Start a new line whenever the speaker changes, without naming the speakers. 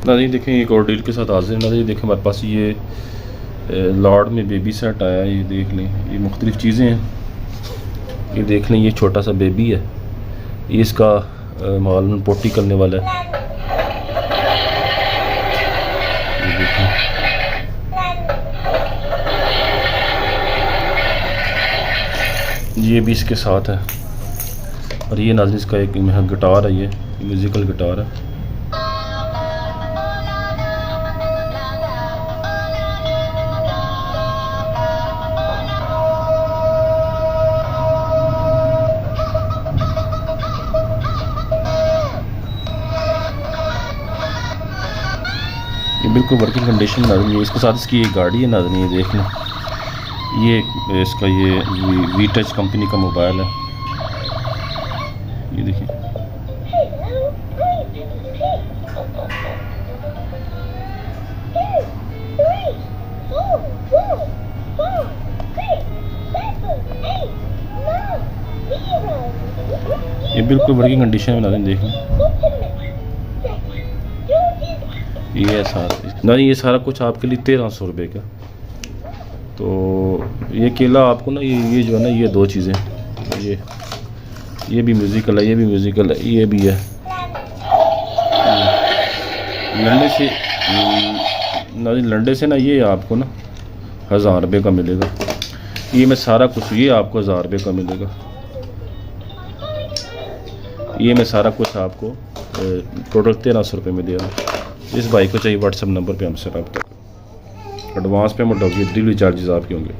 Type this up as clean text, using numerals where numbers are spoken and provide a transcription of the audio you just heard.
नाज़रीन देखें एक और डील के साथ हाजिर। नाज़रीन देखें हमारे पास ये लॉर्ड में बेबी सेट आया है। ये देख लें, ये मुख्तलिफ़ चीज़ें हैं। ये देख लें, ये छोटा सा बेबी है, ये इसका मालूम पोटी करने वाला है। ये देखें, ये भी इसके साथ है। और ये नाज़रीन इसका एक गिटार है, ये म्यूज़िकल गिटार है। ये बिल्कुल वर्किंग कंडीशन में नाज़रीन। इसके साथ इसकी एक गाड़ी है नाज़रीन, ये देख लें। ये इसका ये वी टच कंपनी का मोबाइल है। ये देखिए, ये बिल्कुल वर्किंग कंडीशन में नाज़रीन देख लें। ये सारा ना, ये सारा कुछ आपके लिए 1300 रुपये का। तो ये केला आपको ना, ये जो है ना, ये दो चीज़ें, ये भी म्यूज़िकल है, ये भी म्यूज़िकल है, ये भी है। लंडे से लंडे से ना, ये आपको ना 1000 रुपये का मिलेगा। ये मैं सारा कुछ, ये आपको 1000 रुपये का मिलेगा। ये मैं सारा कुछ आपको टोटल 1300 रुपये में दे रहा हूँ। इस बाइक को चाहिए व्हाट्सएप नंबर पे हमसे रब्ता। एडवांस पेमेंट होगी, डिलीवरी चार्जेस आपके होंगे।